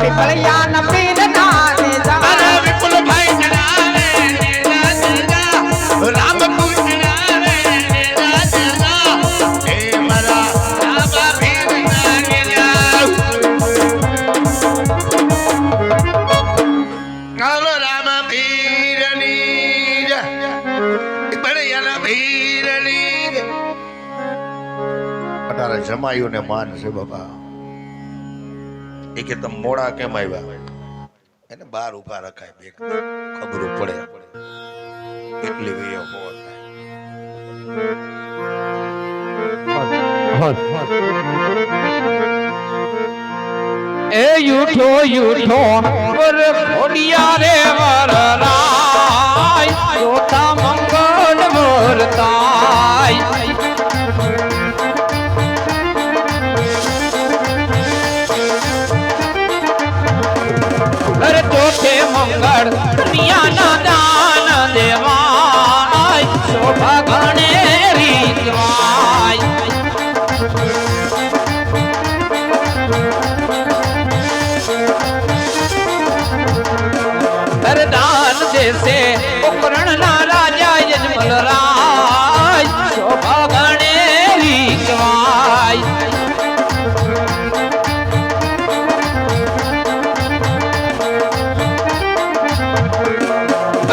પીપળિયા ન પીર ના દેજા અરે વિપુલ ભાઈ ચડાવે નેજા નેજા રામ પૂછડાવે નેજા નેજા હે મારા રામા ભીર ના નેજા ગાલો રામા ભીરની જય પીપળિયાના ભીરની અટારે જમાયુને માન છે બાપા એ કે તમ મોડા કેમ આવ્યા એને બહાર ઉભા રખાય બે ખબર પડે કેટલી વે હોત એ યુઠો યુઠો પર ખોડિયા રે વરરાય જોતા મંગળ વરતાય અરે જોઠે મંગળ દુનિયાના દાન દેવાય શોભા ગણે રીતવાય દાન દેશે ઉપકરણ ના રાજા યજમલ રાય શોભા ગણે રીતવાય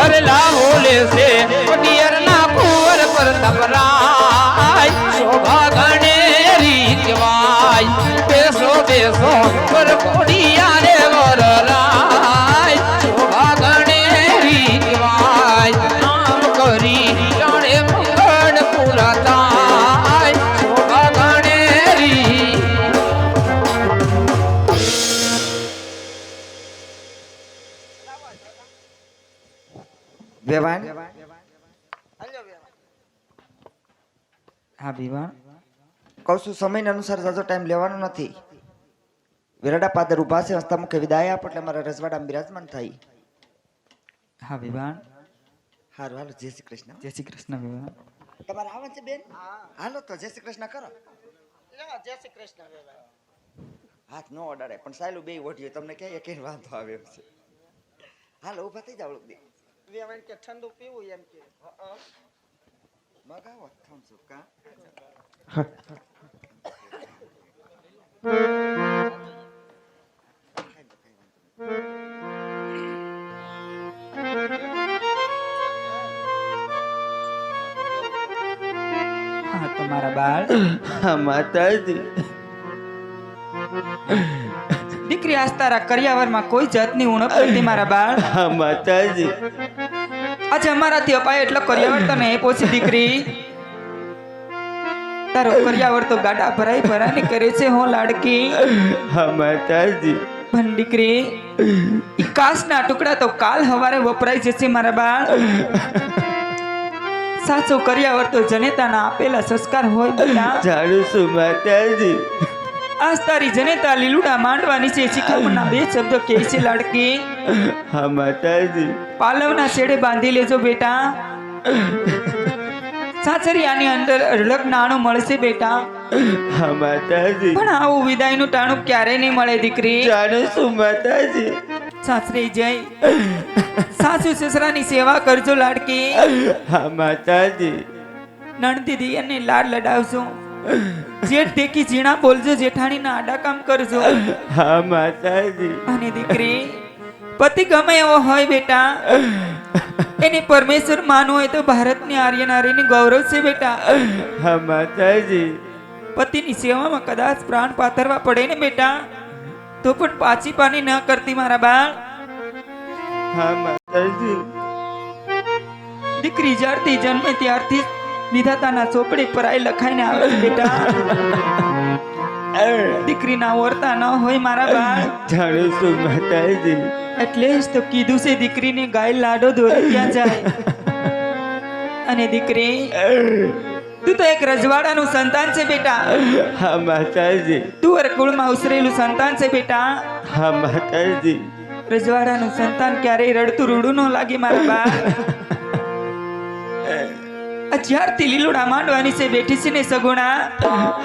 અરે લાવો લેશે પટિયર ના કુંવર પર તપરાય શોભા ગણે રીતવાય બેસો બેસો પર કોડિયા રે વરરાય શોભા ગણે રીતવાય નામ કરી જાણે મંગળ પૂરા થાય શોભા ગણે રી વેવાણ હા વિવાણ કહું છું સમય અનુસાર જાજો ટાઈમ લેવાનો નથી વેરડા પાદર ઉભા છે હસ્તા મુખે વિદાય આપો એટલે મારા રજવાડા બિરાજમાન થાય હા વિવાણ હારું હાલો જય શ્રી કૃષ્ણ જય શ્રી કૃષ્ણ વિવાણ તમારે આવે છે બેન હાલો તો જય શ્રી કૃષ્ણ કરો જય શ્રી કૃષ્ણ હાથ નો અડાડે પણ સાયલું બે ઓઢ્યો તમને ક્યાં એક વાંધો આવે એમ છે હાલો ઉભા થઈ જાવ લોકો વેવાણ કે ઠંડુ પીવું એમ કે મગાવો થમ્સ અપ કા હા તમારા બાળ માતાજી દીકરી આજ તારા કરિયાવરમાં કોઈ જાતની ઉણપ નથી મારા બાળ હા માતાજી આજે અમારાથી અપાય એટલો કરિયાવર તને એ પોછી દીકરી તારો કરિયાવર તો ગાડા ભરાઈ ભરાની કરે છે હો લાડકી હા માતાજી પણ દીકરી ઈ કાચના ટુકડા તો કાલ હવારે વપરાઈ જશે મારા બાળ સાચો કરિયાવર તો જનેતાના આપેલા સંસ્કાર હોય બેટા જાણું છું માતાજી આજ તારી જનેતા લીલુડા માંડવાની છે શિખામણના બે શબ્દો કહે છે લાડકી હા માતાજી પાલવના છેડે બાંધી લેજો બેટા સાસરિયાની અંદર અઢળક નાણું મળશે બેટા હા માતાજી પણ આવું વિદાયનું ટાણું ક્યારે નહીં મળે દીકરી જાણું છું માતાજી સાસરે જઈ સાસુ સસરાની સેવા કરજો લાડકી હા માતાજી નણદીદી અને લાડ લડાવજો જેઠ દેખી ઝીણા બોલજો જેઠાણીના આડા કામ કરજો હા માતાજી અને દીકરી પતિ ગમે એવો હોય બેટા એને પરમેશ્વર માનવો હોય તો ભારતની આર્ય નારીની ગૌરવ છે બેટા હા માતાજી પતિની સેવામાં કદાચ પ્રાણ પાથરવા પડે ને બેટા તો પણ પાછી પાની ન કરતી મારા બાળ હા માતાજી દીકરી જ્યારથી જન્મે ત્યારથી વિધાતાના ચોપડે પરાય લખાઈને આવે છે બેટા દીકરીના વર્તા ન હોય મારા બાળ જાણું છું માતાજી એટલે જ તો કીધું છે દીકરીને ગાય લાડો દોરે ત્યાં જાય અને દીકરી તું તો એક રજવાડાનું સંતાન છે બેટા હા માતાજી તું વરકુળમાં ઉછરેલું સંતાન છે બેટા હા માતાજી રજવાડાનું સંતાન ક્યારેય રડતું રૂડું ન લાગે મારા બા જ્યારથી લીલુડા માંડવાની છે બેઠી છે ને સગુણા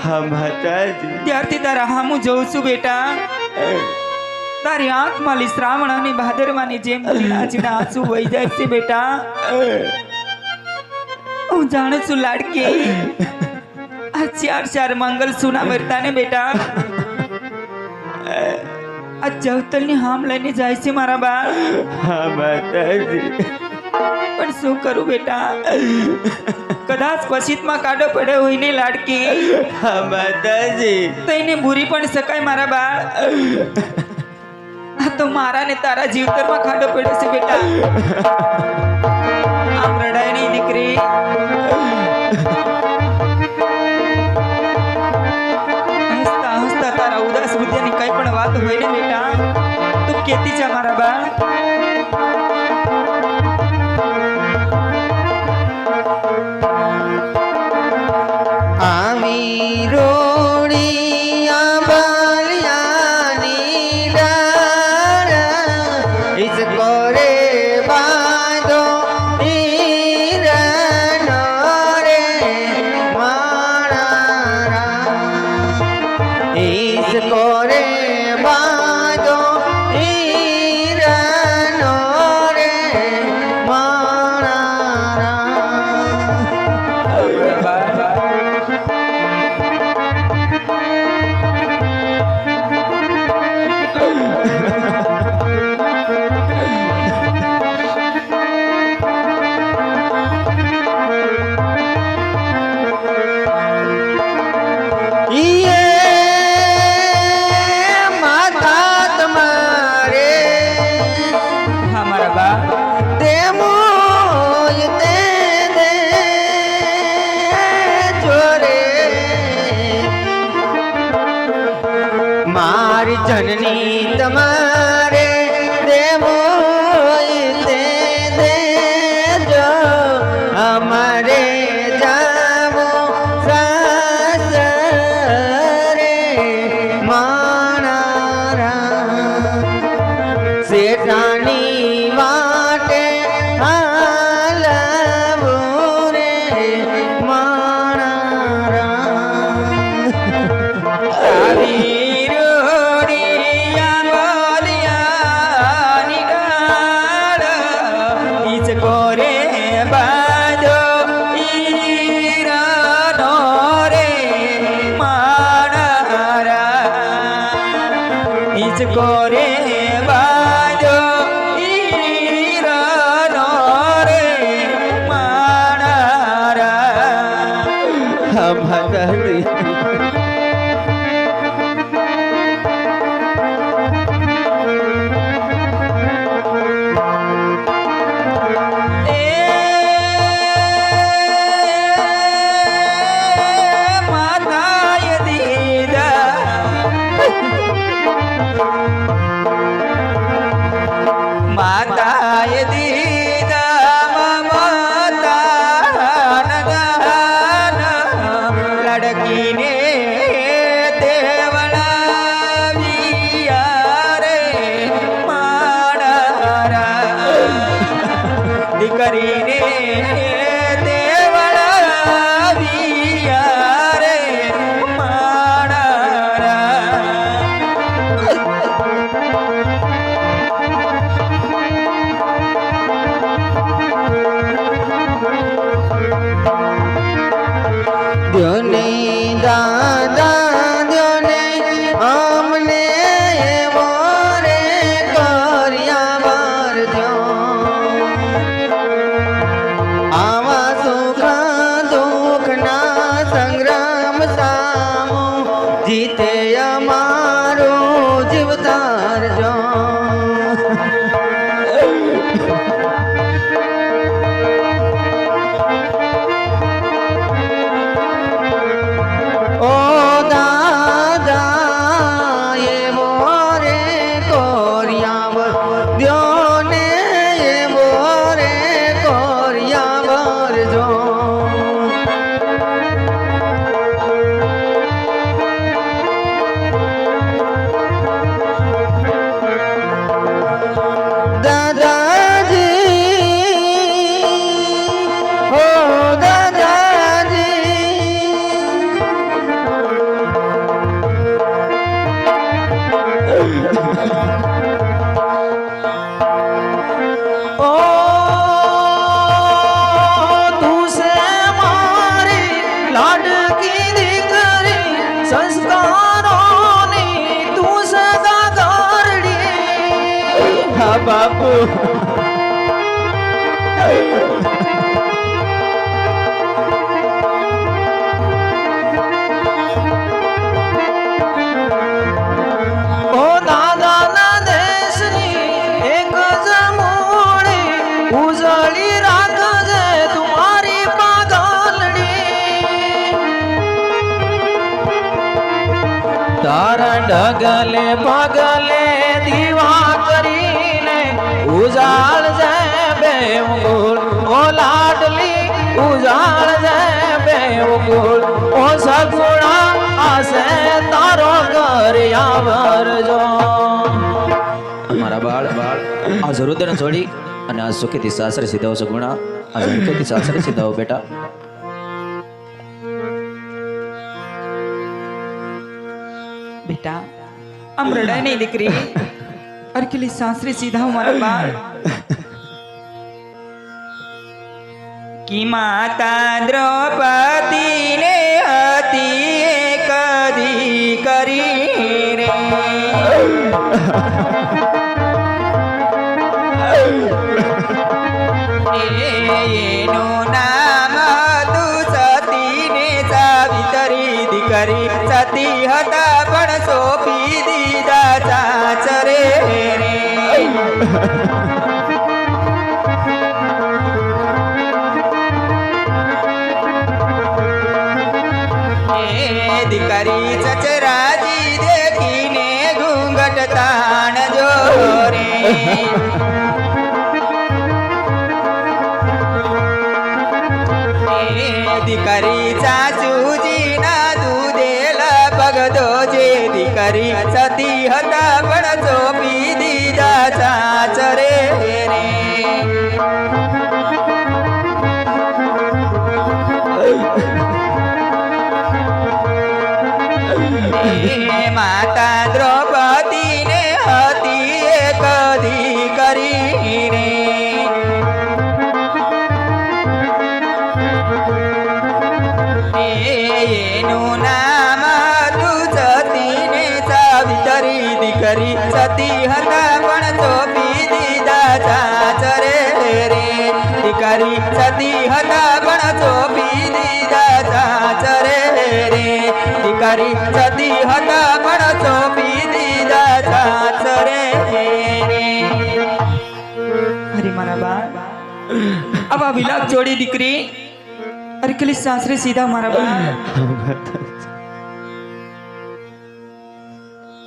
હા માતાજી ત્યારથી તારા હામું જોઉં છું બેટા તારી આંખમાં લી શ્રાવણ અને ભાદરવાની જેમ ઝીણા ઝીણા આંસુ વહી જાય છે બેટા. હું જાણું છું લાડકી, આ ચાર મંગલ સુના મરતા ને બેટા આ જવતલની હામ લઈને જાય છે મારા બા. હા માતાજી. પણ શું કરું બેટા, કદાચ પછીતમાં કાઢો પડ્યો હોય ને લાડકી. હા માતાજી. તો એને ભૂરી પણ શકાય મારા બાળ. આ તો મારા ને તારા જીવતરમાં ખાડો પડ્યો છે બેટા. આમ રડાય નહીં દીકરી. હસતા હસતા તારા ઉદાસ બુદ્ધિની કઈ પણ વાત હોય ને બેટા તું કેતી જા મારા બાળ. આમી રોડિયા બાલિયાની ડાળ ઇસકો રે બાંધો હીરનો રે માણા ઇસકો રે બાંધો હીરનો રે માણા. હા મારા બા. મારી જનની તમારે દેવોય તે દેજો અમારે જાવો સાસરે માણારા શેઠાની વાટે હાલવું રે માણારા. તારી રોડિયા બાલિયાની ડાળ ઇસકો રે બાંધો હીરનો રે માણારા. ઇસકો રે બાંધો હીરનો રે માણારા. હા માતાજી. માતાએ દીધા માતાએ દીધા માતા નગાન લડકીને દેવળાવ્યા રે માણારા. દીકરીને દેવળાવ્યા રે માણારા. દ્યોને દાદા દ્યોને અમને એવો રે કર્યા વરજો આવા સુખ દુઃખના સંગ્રામ સામો જીતે અમારો જીવ તારજો. ઓ દાદા એવો રે કોરિયા દ્યોને એવો રે કોરિયા વરજો. ઓ દાદાના દેશની એક જ મૂડી ઉજળી રાખજે તુમારી પાગલડી તારા ડગલે પગલે દીવા કરીને ઉજાળજે બેવગુલ ઓ લાડલી ઉજાળજે બેવગુલ ઓ સગુણા આસે તારો ઘર આવરજો મારા બાળ આ જરૂર છોડી અને આ સુખેથી સાસરે સીધાઓ સગુણા આ સુખેથી સાસરે સીધાઓ બેટા બેટા આમ રડાય નહીં દીકરી અરખેલી સાસરે સીધા મારા બાળ કી માતા દ્રૌપદી ને હતી એક દીકરી રે એનું નામ હતું સતી ને સાવિત્રી દીકરી સતી હતા પણ સોંપી દીધા સાસરે રે દીકરી સચરાજી દેખીને ઘૂંઘટ તાણ જો રે દીકરી સાસુજી ના દૂધેલા પગતો જે દીકરી સતી હતા પણ સોંપી દીધા સાસરે રે માતા દ્રૌપદી ને હતી એક દીકરી રે એનું નામ હતું સતી ને સાવિત્રી દીકરી સતી હતા પણ સોંપી દીધા સાસરે રે દીકરી સતી હતા પણ સોંપી દીધા સાસરે રે દીકરી સતી હતા પણ સોંપી દીધા સાસરે રે હરી મારા બાળ આવા વિલાપ જોડી દીકરી અરખેલી સાસરે સીધા મારા બાળ